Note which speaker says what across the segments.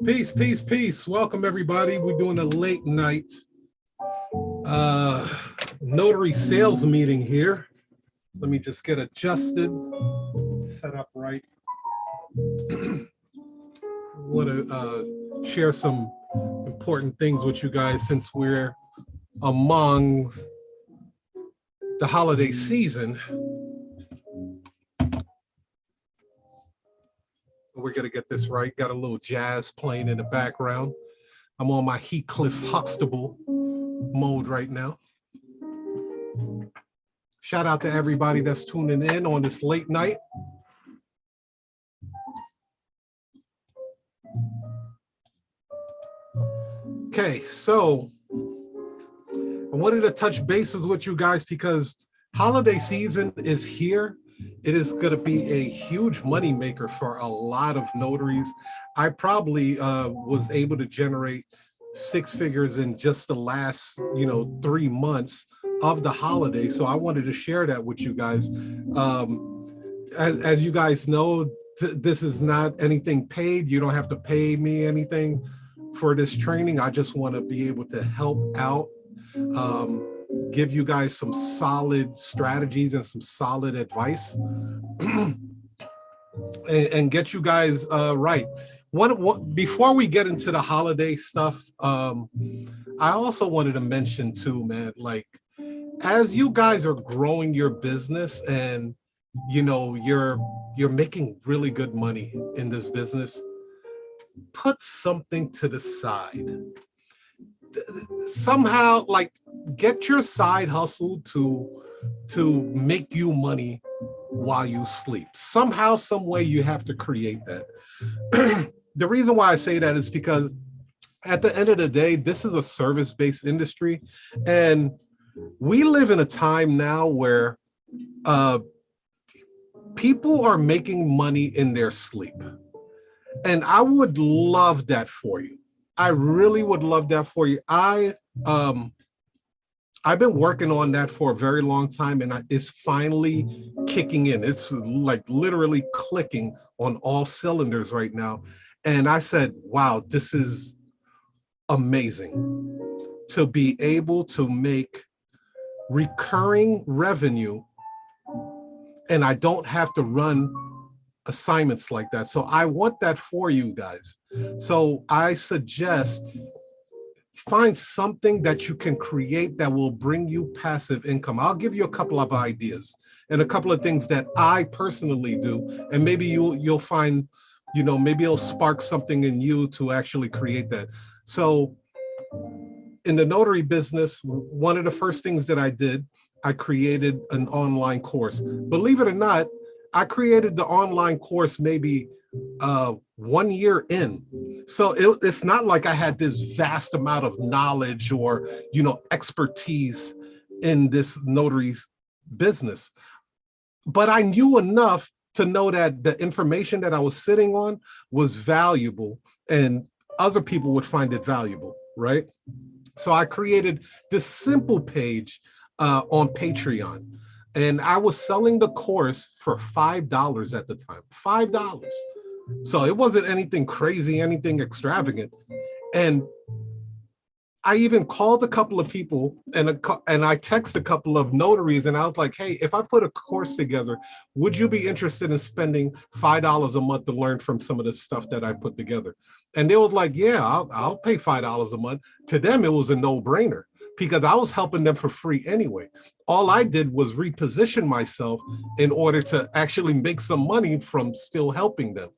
Speaker 1: Peace, peace, peace. Welcome, everybody. We're doing a late night notary sales meeting here. Let me just get adjusted, set up right. Want to share some important things with you guys since we're among the holiday season. We're going to get this right. Got a little jazz playing in the background. I'm on my Heathcliff Huxtable mode right now. Shout out to everybody that's tuning in on this late night. Okay, so I wanted to touch bases with you guys because holiday season is here. It is going to be a huge money maker for a lot of notaries. I probably was able to generate 6 figures in just the last, 3 months of the holiday. So I wanted to share that with you guys. As you guys know, this is not anything paid. You don't have to pay me anything for this training. I just want to be able to help out. Give you guys some solid strategies and some solid advice and get you guys right. Before we get into the holiday stuff, I also wanted to mention too, man, like as you guys are growing your business and you're making really good money in this business, put something to the side. Somehow, like, get your side hustle to make you money while you sleep. Somehow, some way you have to create that. The reason why I say that is because at the end of the day, this is a service-based industry, and we live in a time now where people are making money in their sleep. And I would love that for you. I really would love that for you. I've been working on that for a very long time, and it's finally kicking in. It's like literally clicking on all cylinders right now. And I said, wow, this is amazing to be able to make recurring revenue, and I don't have to run assignments like that. So I want that for you guys. So I suggest find something that you can create that will bring you passive income. I'll give you a couple of ideas and a couple of things that I personally do, and maybe you'll find, maybe it'll spark something in you to actually create that. So in the notary business, one of the first things that I did, I created an online course. Believe it or not, I created the online course maybe 1 year in. So it's not like I had this vast amount of knowledge or, expertise in this notary business. But I knew enough to know that the information that I was sitting on was valuable and other people would find it valuable, right? So I created this simple page on Patreon. And I was selling the course for $5 at the time, $5. So it wasn't anything crazy, anything extravagant. And I even called a couple of people and I texted a couple of notaries, and I was like, hey, if I put a course together, would you be interested in spending $5 a month to learn from some of the stuff that I put together? And they was like, yeah, I'll pay $5 a month. To them, it was a no-brainer. because I was helping them for free anyway. All I did was reposition myself in order to actually make some money from still helping them.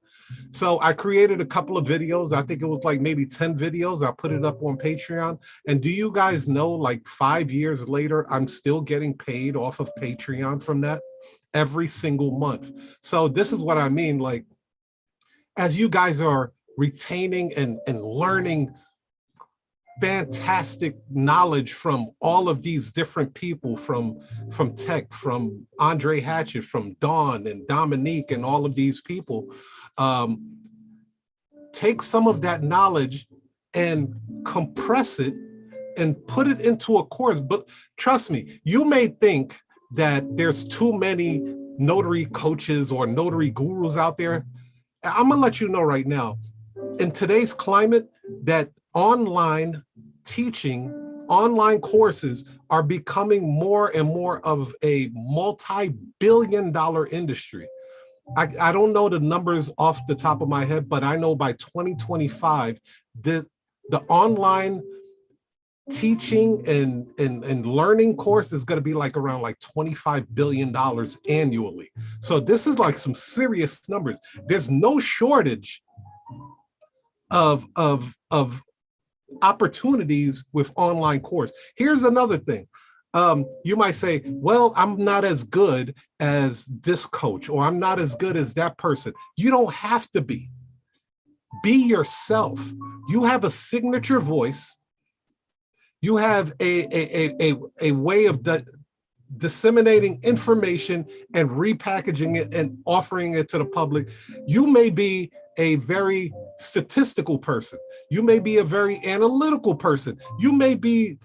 Speaker 1: So I created a couple of videos. I think it was like maybe 10 videos. I put it up on Patreon. And do you guys know, like 5 years later, I'm still getting paid off of Patreon from that every single month. So this is what I mean. Like, as you guys are retaining and learning fantastic knowledge from all of these different people, from Tech, from Andre Hatchett, from Dawn and Dominique and all of these people, take some of that knowledge and compress it and put it into a course. But trust me, you may think that there's too many notary coaches or notary gurus out there. I'm gonna let you know right now, in today's climate, that online teaching, online courses are becoming more and more of a multi-billion-dollar industry. I don't know the numbers off the top of my head, but I know by 2025, the online teaching and learning course is going to be like around like $25 billion annually. So this is like some serious numbers. There's no shortage of opportunities with online course. Here's another thing. You might say, well, I'm not as good as this coach, or I'm not as good as that person. You don't have to be. Be yourself. You have a signature voice. You have a way of disseminating information and repackaging it and offering it to the public. You may be a very statistical person. You may be a very analytical person. You may be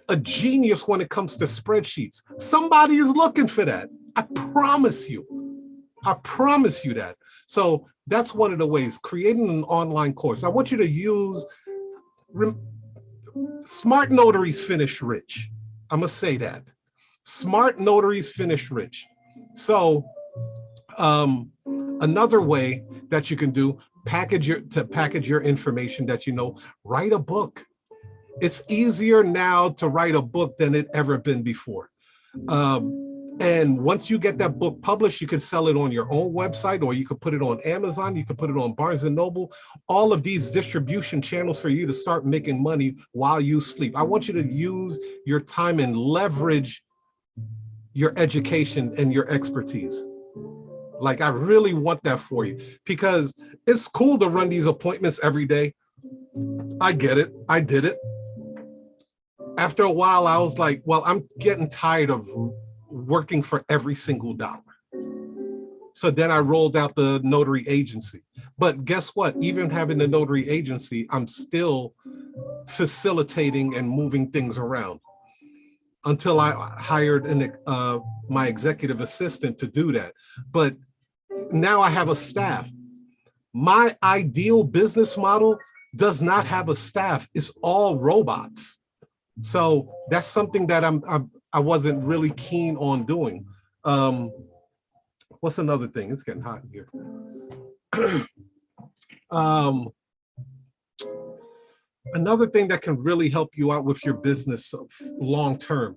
Speaker 1: a genius when it comes to spreadsheets. Somebody is looking for that. I promise you. I promise you that. So that's one of the ways, creating an online course. I want you to use Smart Notaries Finish Rich. I'm going to say that. Smart Notaries Finish Rich. So another way that you can do, package your information that you know, write a book. It's easier now to write a book than it ever been before. And once you get that book published, you can sell it on your own website, or you could put it on Amazon, you could put it on Barnes & Noble, all of these distribution channels for you to start making money while you sleep. I want you to use your time and leverage your education and your expertise. Like, I really want that for you, because it's cool to run these appointments every day. I get it. I did it. After a while, I was like, well, I'm getting tired of working for every single dollar. So then I rolled out the notary agency. But guess what? Even having the notary agency, I'm still facilitating and moving things around until I hired my executive assistant to do that. But now I have a staff. My ideal business model does not have a staff. It's all robots. So that's something that I wasn't really keen on doing. What's another thing? It's getting hot in here. Another thing that can really help you out with your business long-term,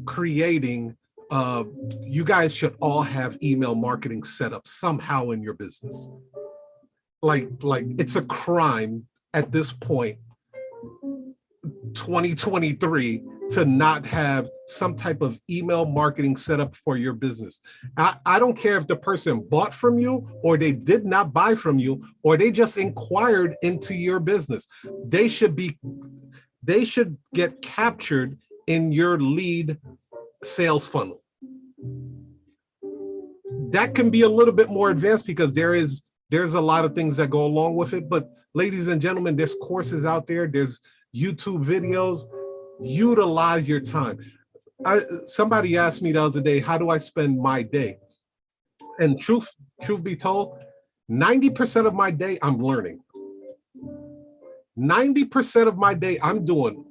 Speaker 1: creating, you guys should all have email marketing set up somehow in your business. Like it's a crime at this point, 2023, to not have some type of email marketing set up for your business. I don't care if the person bought from you, or they did not buy from you, or they just inquired into your business. They should get captured in your lead sales funnel. That can be a little bit more advanced because there's a lot of things that go along with it. But ladies and gentlemen, there's courses out there, there's YouTube videos. Utilize your time. Somebody asked me the other day, how do I spend my day? And truth be told, 90% of my day I'm learning. 90% of my day I'm doing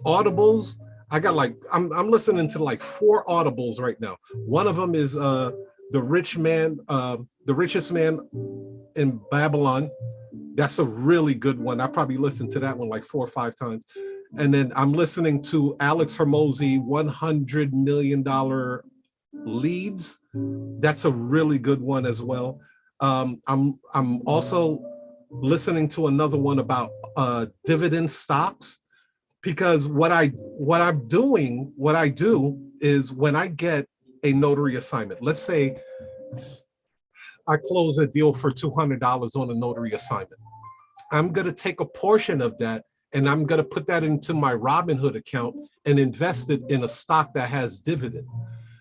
Speaker 1: audibles. I got I'm listening to like 4 audibles right now. One of them is the richest man in Babylon. That's a really good one. I probably listened to that one like 4 or 5 times. And then I'm listening to Alex Hermosi, $100 million leads. That's a really good one as well. I'm also listening to another one about dividend stocks, because what I do is when I get a notary assignment, let's say I close a deal for $200 on a notary assignment. I'm going to take a portion of that and I'm going to put that into my Robinhood account and invest it in a stock that has dividend.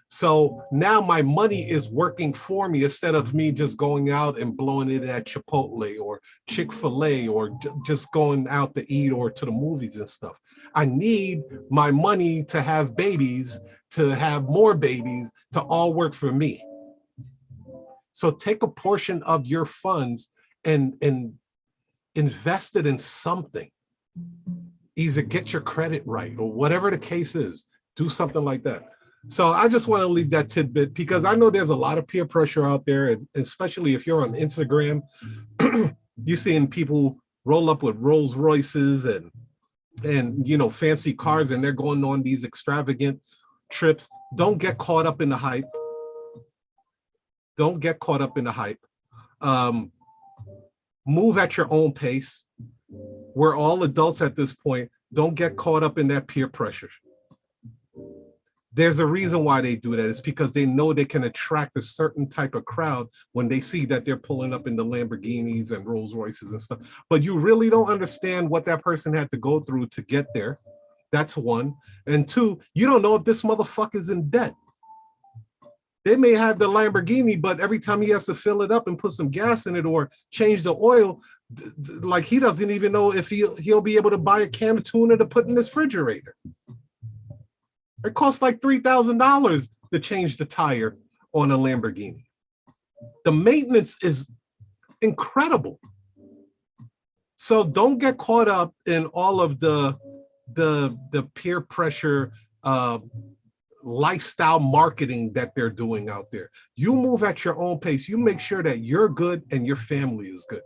Speaker 1: So now my money is working for me instead of me just going out and blowing it at Chipotle or Chick-fil-A or just going out to eat or to the movies and stuff. I need my money to have babies, to have more babies, to all work for me. So take a portion of your funds and invest it in something. Either get your credit right or whatever the case is, do something like that. So I just want to leave that tidbit because I know there's a lot of peer pressure out there, and especially if you're on Instagram, you're seeing people roll up with Rolls Royces and fancy cars, and they're going on these extravagant trips. Don't get caught up in the hype. Don't get caught up in the hype. Move at your own pace. We're all adults at this point. Don't get caught up in that peer pressure. There's a reason why they do that. It's because they know they can attract a certain type of crowd when they see that they're pulling up in the Lamborghinis and Rolls Royces and stuff. But you really don't understand what that person had to go through to get there. That's one. And two, you don't know if this motherfucker's in debt. They may have the Lamborghini, but every time he has to fill it up and put some gas in it or change the oil, like he doesn't even know if he'll be able to buy a can of tuna to put in his refrigerator. It costs like $3,000 to change the tire on a Lamborghini. The maintenance is incredible. So don't get caught up in all of the peer pressure lifestyle marketing that they're doing out there. You move at your own pace. You make sure that you're good and your family is good.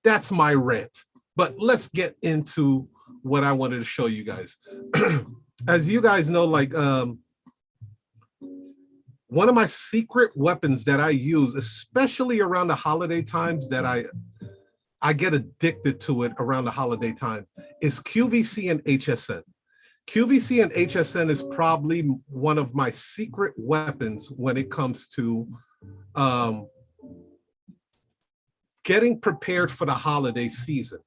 Speaker 1: That's my rant. But let's get into what I wanted to show you guys. As you guys know, like one of my secret weapons that I use, especially around the holiday times, that I get addicted to it around the holiday time, is QVC and HSN. QVC and HSN is probably one of my secret weapons when it comes to getting prepared for the holiday season.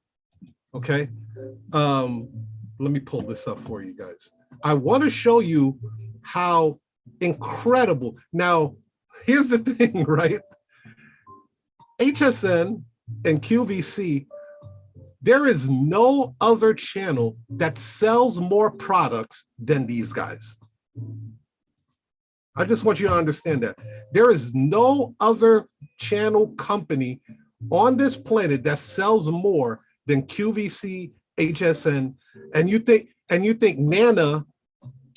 Speaker 1: Okay. Let me pull this up for you guys. I want to show you how incredible. Now, here's the thing, right? HSN and QVC, there is no other channel that sells more products than these guys. I just want you to understand that. There is no other channel company on this planet that sells more than QVC, HSN, and you think Nana,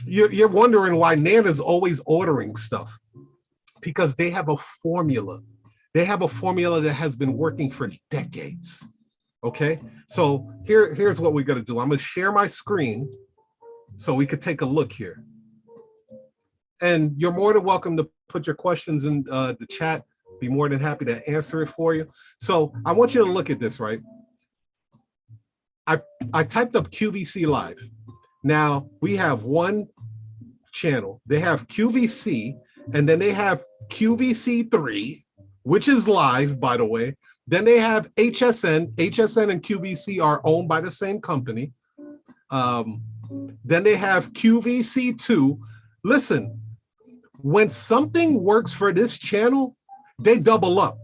Speaker 1: you're wondering why Nana's always ordering stuff, because they have a formula. They have a formula that has been working for decades. Okay, so here's what we're gonna do. I'm gonna share my screen so we could take a look here. And you're more than welcome to put your questions in the chat. Be more than happy to answer it for you. So I want you to look at this, right? I typed up QVC Live. Now we have one channel. They have QVC, and then they have QVC3, which is live, by the way. Then they have HSN. HSN and QVC are owned by the same company. Then they have QVC2. Listen, when something works for this channel, they double up.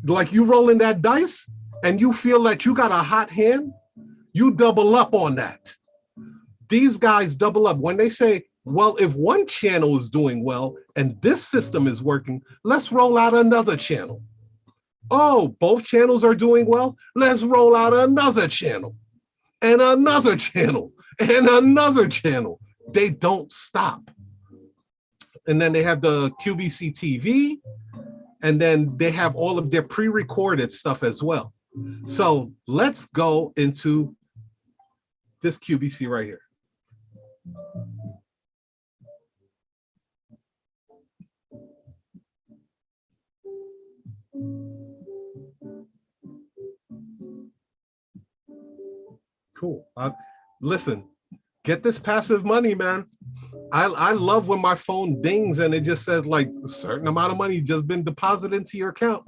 Speaker 1: Like you rolling that dice and you feel that you got a hot hand, you double up on that. These guys double up. When they say, well, if one channel is doing well and this system is working, let's roll out another channel. Oh, both channels are doing well? Let's roll out another channel and another channel and another channel. They don't stop. And then they have the QVC TV, and then they have all of their pre-recorded stuff as well. So let's go into this QVC right here. Cool. Listen, get this passive money, man. I love when my phone dings and it just says like a certain amount of money just been deposited into your account.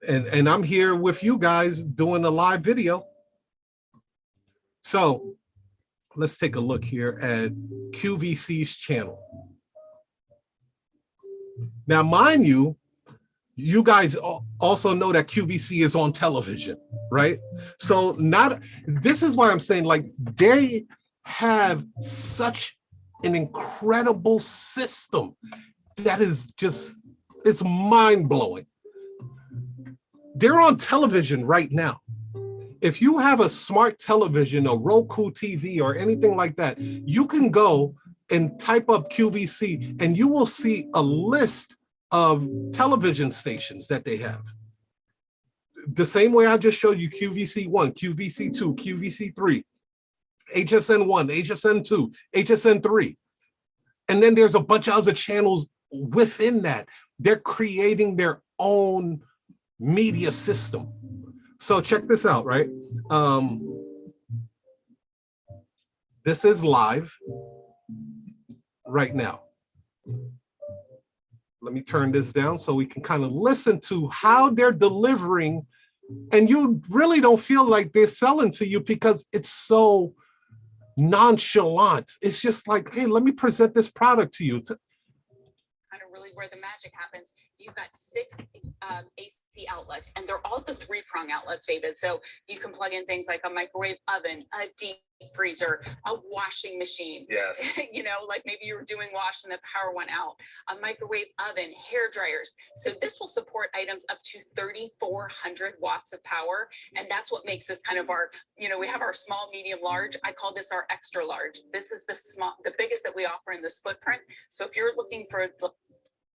Speaker 1: And I'm here with you guys doing a live video. So let's take a look here at QVC's channel. Now, mind you, you guys also know that QVC is on television, right? So this is why I'm saying, like, they have such an incredible system that is just, it's mind-blowing. They're on television right now. If you have a smart television, a Roku TV or anything like that, you can go and type up QVC and you will see a list of television stations that they have. The same way I just showed you QVC1, QVC2, QVC3, HSN1, HSN2, HSN3. And then there's a bunch of other channels within that. They're creating their own media system. So check this out, right? This is live right now. Let me turn this down so we can kind of listen to how they're delivering. And you really don't feel like they're selling to you because it's so nonchalant. It's just like, hey, let me present this product to you.
Speaker 2: Kind of really where the magic happens. You've got 6 AC outlets, and they're all the 3-prong outlets, David. So you can plug in things like a microwave oven, a deep freezer, a washing machine.
Speaker 3: Yes.
Speaker 2: You know, like maybe you were doing wash and the power went out. A microwave oven, hair dryers. So this will support items up to 3,400 watts of power, and that's what makes this kind of our, you know, we have our small, medium, large. I call this our extra large. This is the biggest that we offer in this footprint. So if you're looking for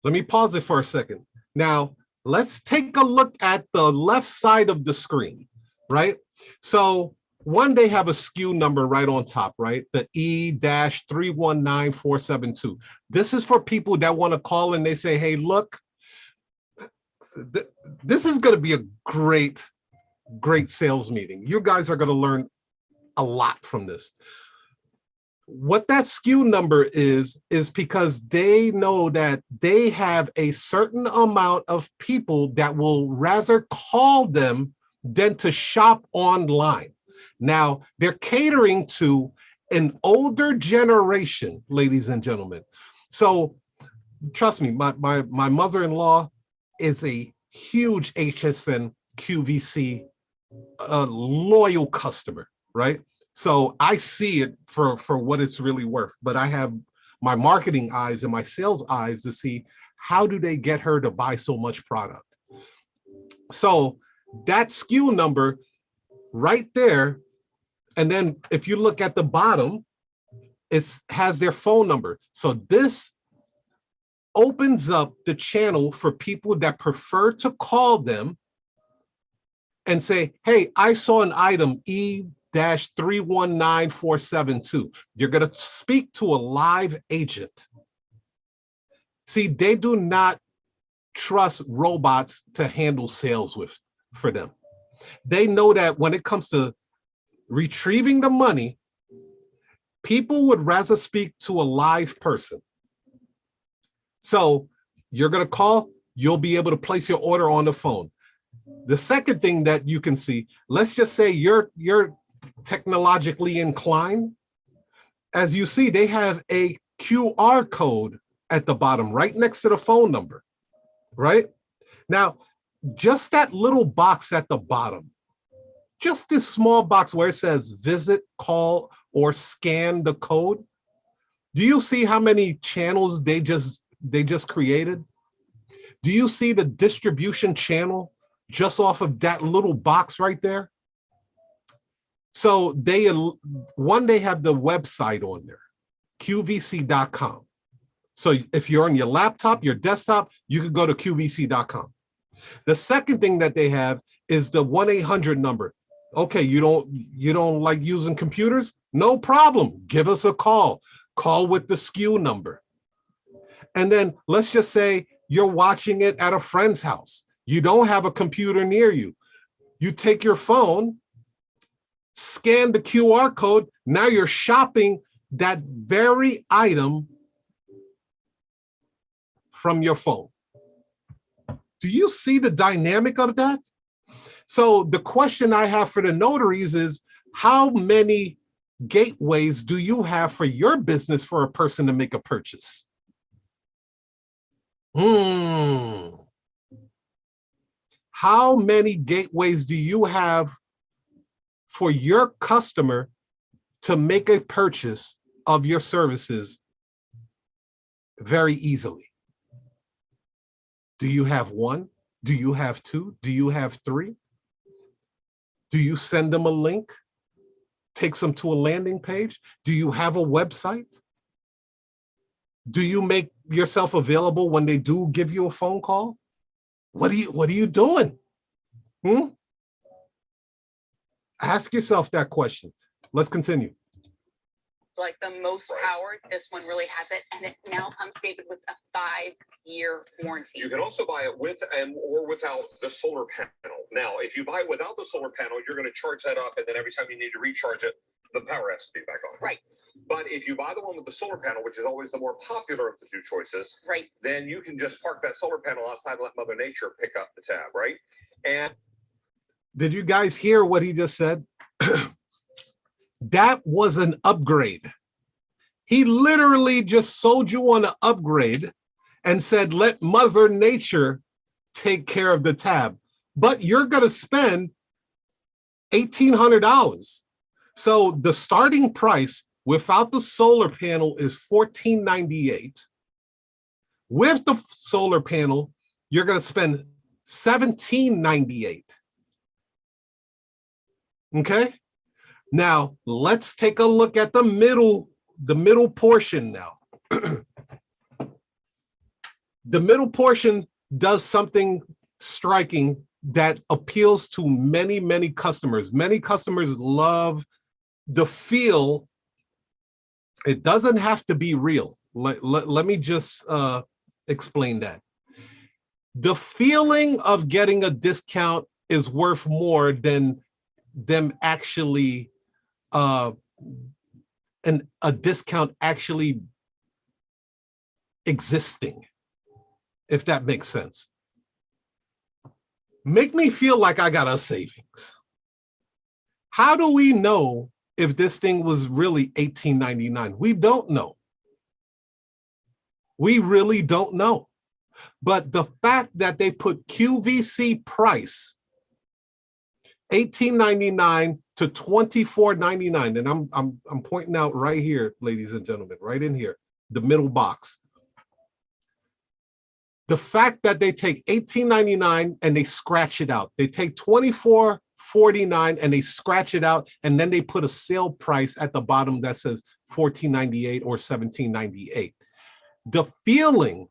Speaker 1: Let me pause it for a second. Now, let's take a look at the left side of the screen, right? So one, they have a SKU number right on top, right? The E-319472. This is for people that want to call and they say, hey, look, this is going to be a great sales meeting. You guys are going to learn a lot from this. What that SKU number is because they know that they have a certain amount of people that will rather call them than to shop online. Now, they're catering to an older generation, ladies and gentlemen. So trust me, my mother-in-law is a huge HSN QVC loyal customer, right? So I see it for what it's really worth, but I have my marketing eyes and my sales eyes to see how do they get her to buy so much product. So that SKU number right there, and then if you look at the bottom, it has their phone number. So this opens up the channel for people that prefer to call them and say, hey, I saw an item E-319472. You're going to speak to a live agent. See, they do not trust robots to handle sales for them. They know that when it comes to retrieving the money, people would rather speak to a live person. So you're going to call, you'll be able to place your order on the phone. The second thing that you can see, let's just say you're technologically inclined. As you see, they have a QR code at the bottom, right next to the phone number, right? Now, just that little box at the bottom, just this small box where it says visit, call, or scan the code. Do you see how many channels they just created? Do you see the distribution channel just off of that little box right there? So they have the website on there, qvc.com. So if you're on your laptop, your desktop, you could go to qvc.com. The second thing that they have is the 1-800 number. Okay, you don't like using computers? No problem. Give us a call. Call with the SKU number. And then let's just say you're watching it at a friend's house. You don't have a computer near you. You take your phone, scan the QR code. Now you're shopping that very item from your phone. Do you see the dynamic of that? So the question I have for the notaries is, how many gateways do you have for your business for a person to make a purchase? How many gateways do you have for your customer to make a purchase of your services very easily? Do you have one? Do you have two? Do you have three? Do you send them a link? Takes them to a landing page? Do you have a website? Do you make yourself available when they do give you a phone call? What are you doing? Ask yourself that question. Let's continue.
Speaker 2: Like the most power, this one really has it, and it now comes, David, with a 5-year warranty.
Speaker 3: You can also buy it with or without the solar panel. Now, if you buy it without the solar panel, you're going to charge that up, and then every time you need to recharge it, the power has to be back on.
Speaker 2: Right.
Speaker 3: But if you buy the one with the solar panel, which is always the more popular of the two choices,
Speaker 2: right,
Speaker 3: then you can just park that solar panel outside and let Mother Nature pick up the tab, right? And
Speaker 1: did you guys hear what he just said? That was an upgrade. He literally just sold you on an upgrade and said, let Mother Nature take care of the tab. But you're going to spend $1,800. So the starting price without the solar panel is $1,498. With the solar panel, you're going to spend $1,798. Okay? Now, let's take a look at the middle portion now. The middle portion does something striking that appeals to many, many customers. Many customers love the feel. It doesn't have to be real. Let me just explain that. The feeling of getting a discount is worth more than them actually a discount actually existing, if that makes sense. Make me feel like I got a savings. How do we know if this thing was really $1,899? We don't know. We really don't know. But the fact that they put QVC price $18.99 to $24.99, and I'm pointing out right here, ladies and gentlemen, right in here, the middle box. The fact that they take $18.99 and they scratch it out. They take $24.49 and they scratch it out, and then they put a sale price at the bottom that says $14.98 or $17.98. The feeling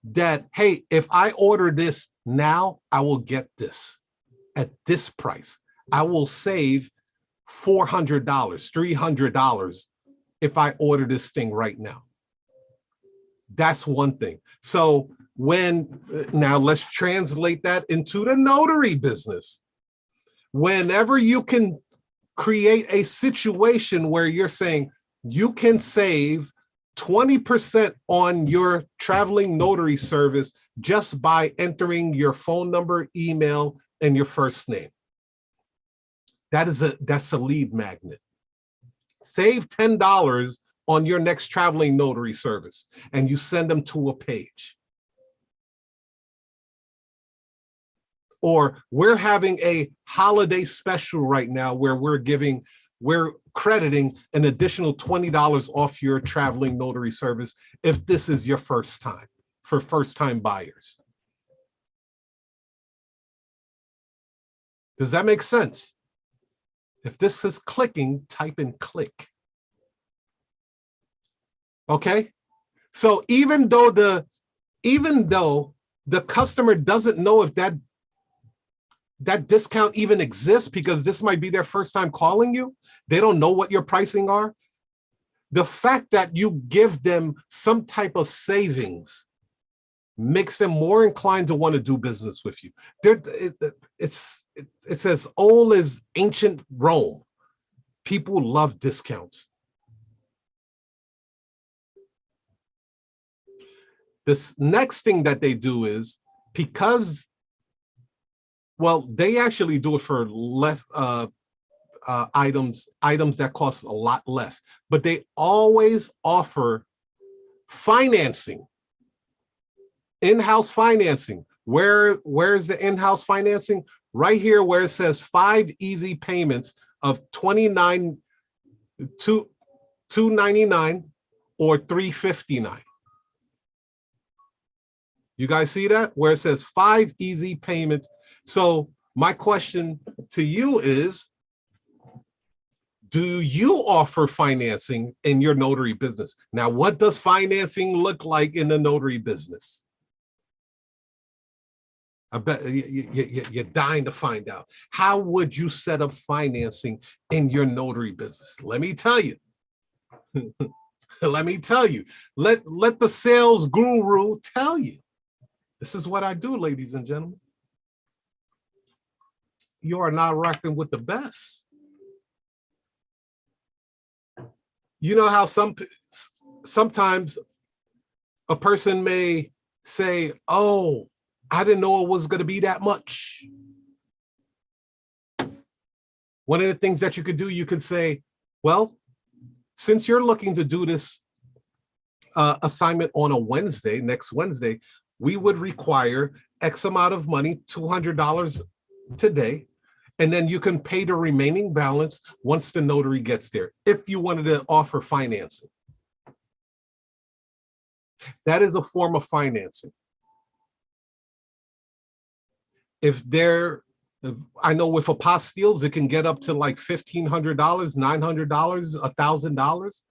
Speaker 1: that, hey, if I order this now, I will get this at this price. I will save $400, $300 if I order this thing right now. That's one thing. So now let's translate that into the notary business. Whenever you can create a situation where you're saying you can save 20% on your traveling notary service just by entering your phone number, email, and your first name. That's a lead magnet. Save $10 on your next traveling notary service, and you send them to a page. Or we're having a holiday special right now where we're crediting an additional $20 off your traveling notary service if this is your first time, for first-time buyers. Does that make sense? If this is clicking, type in click. Okay? So even though the customer doesn't know if that discount even exists because this might be their first time calling you. They don't know what your pricing are. The fact that you give them some type of savings makes them more inclined to want to do business with you. It's as old as ancient Rome. People love discounts. This next thing that they do is, because, well, they actually do it for less items that cost a lot less, but they always offer financing, in-house financing. Where's the in-house financing? Right here where it says 5 easy payments of $299 or $359. You guys see that? Where it says 5 easy payments. So my question to you is, do you offer financing in your notary business? Now, what does financing look like in the notary business? I bet you're dying to find out. How would you set up financing in your notary business? Let me tell you. Let me tell you. Let the sales guru tell you. This is what I do, ladies and gentlemen. You are not rocking with the best. You know how sometimes a person may say, oh, I didn't know it was going to be that much. One of the things that you could do, you could say, well, since you're looking to do this assignment on a Wednesday, next Wednesday, we would require X amount of money, $200 today, and then you can pay the remaining balance once the notary gets there, if you wanted to offer financing. That is a form of financing. I know with apostilles, it can get up to like $1,500, $900, $1,000.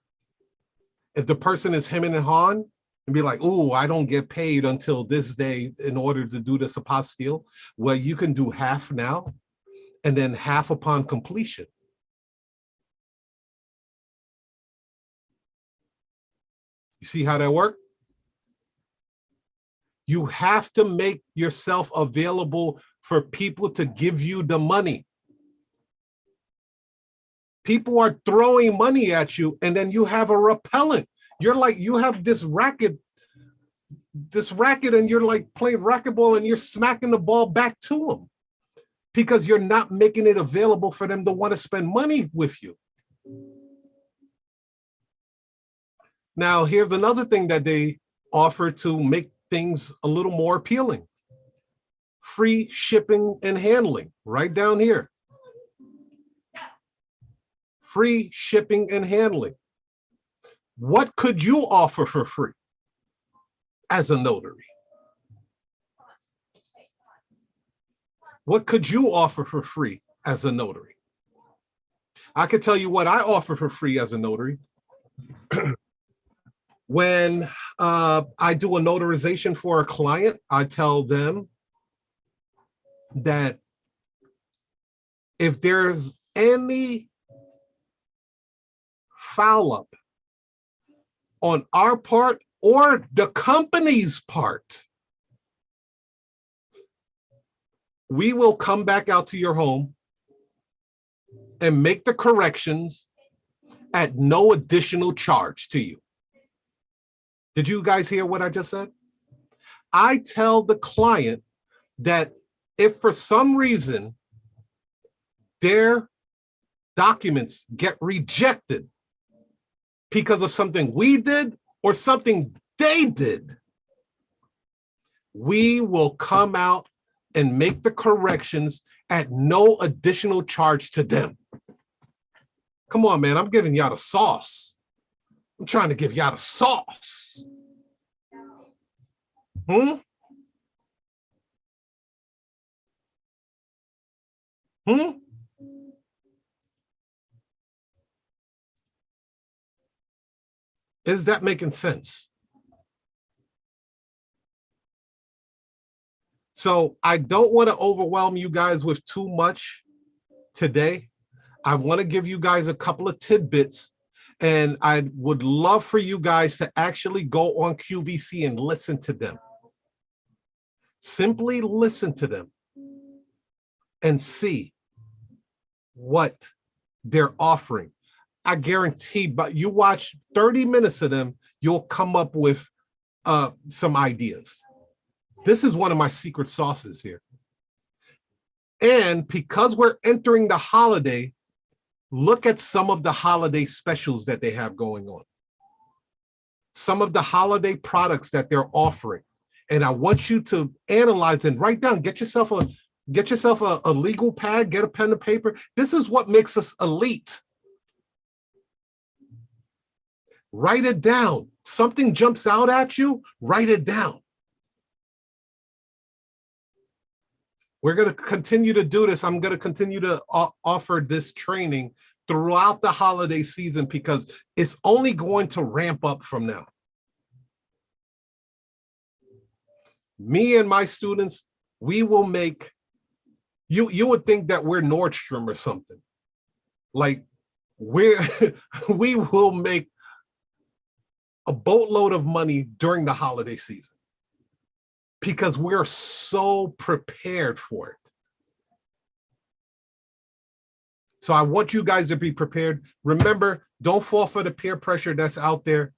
Speaker 1: If the person is hemming and hawing and be like, oh, I don't get paid until this day in order to do this apostille, well, you can do half now and then half upon completion. You see how that works? You have to make yourself available for people to give you the money. People are throwing money at you, and then you have a repellent. You're like, you have this racket, and you're like playing racquetball, and you're smacking the ball back to them because you're not making it available for them to want to spend money with you. Now, here's another thing that they offer to make things a little more appealing. Free shipping and handling, right down here. Free shipping and handling. What could you offer for free as a notary? What could you offer for free as a notary? I can tell you what I offer for free as a notary. When I do a notarization for a client, I tell them that if there's any foul up on our part or the company's part, we will come back out to your home and make the corrections at no additional charge to you. Did you guys hear what I just said? I tell the client that if for some reason their documents get rejected because of something we did or something they did, we will come out and make the corrections at no additional charge to them. Come on, man, I'm giving y'all the sauce. I'm trying to give y'all the sauce. Is that making sense? So I don't want to overwhelm you guys with too much today. I want to give you guys a couple of tidbits, and I would love for you guys to actually go on QVC and listen to them. Simply listen to them and see what they're offering. I guarantee, but you watch 30 minutes of them, you'll come up with some ideas. This is one of my secret sauces here. And because we're entering the holiday, look at some of the holiday specials that they have going on. Some of the holiday products that they're offering. And I want you to analyze and write down, get yourself a legal pad, get a pen and paper. This is what makes us elite. Write it down. Something jumps out at you, write it down. We're going to continue to do this. I'm going to continue to offer this training throughout the holiday season because it's only going to ramp up from now. Me and my students, we will make, you would think that we're Nordstrom or something. Like we will make a boatload of money during the holiday season because we're so prepared for it. So I want you guys to be prepared. Remember, don't fall for the peer pressure that's out there.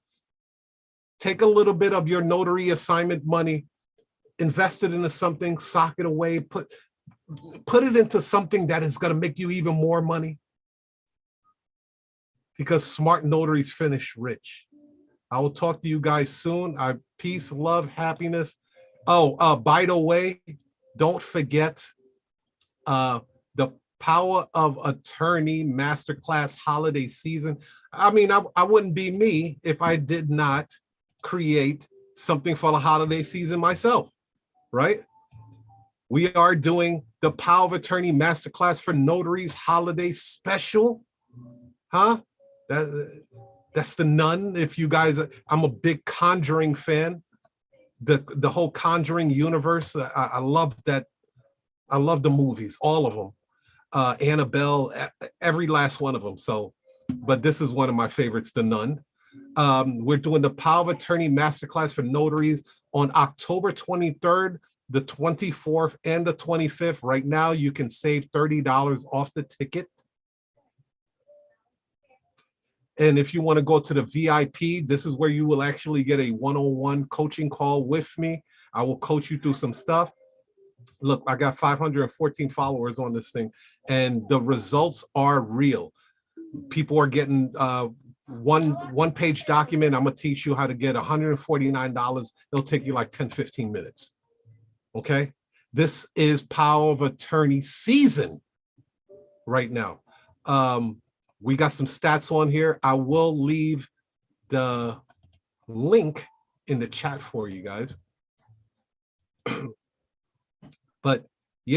Speaker 1: Take a little bit of your notary assignment money, invest it into something, sock it away, put it into something that is going to make you even more money. Because smart notaries finish rich. I will talk to you guys soon. Peace, love, happiness. Oh, by the way, don't forget the Power of Attorney Masterclass holiday season. I mean, I wouldn't be me if I did not create something for the holiday season myself, right? We are doing the Power of Attorney Masterclass for Notaries holiday special. Huh? That's the Nun. If you guys, I'm a big Conjuring fan. The whole Conjuring universe. I love that. I love the movies, all of them. Annabelle, every last one of them. So, but this is one of my favorites, the Nun. We're doing the Power of Attorney Masterclass for Notaries on October 23rd, the 24th, and the 25th. Right now, you can save $30 off the ticket. And if you want to go to the VIP, this is where you will actually get a one-on-one coaching call with me. I will coach you through some stuff. Look, I got 514 followers on this thing, and the results are real. People are getting one-page document. I'm going to teach you how to get $149. It'll take you like 10, 15 minutes. Okay? This is Power of Attorney season right now. We got some stats on here. I will leave the link in the chat for you guys. But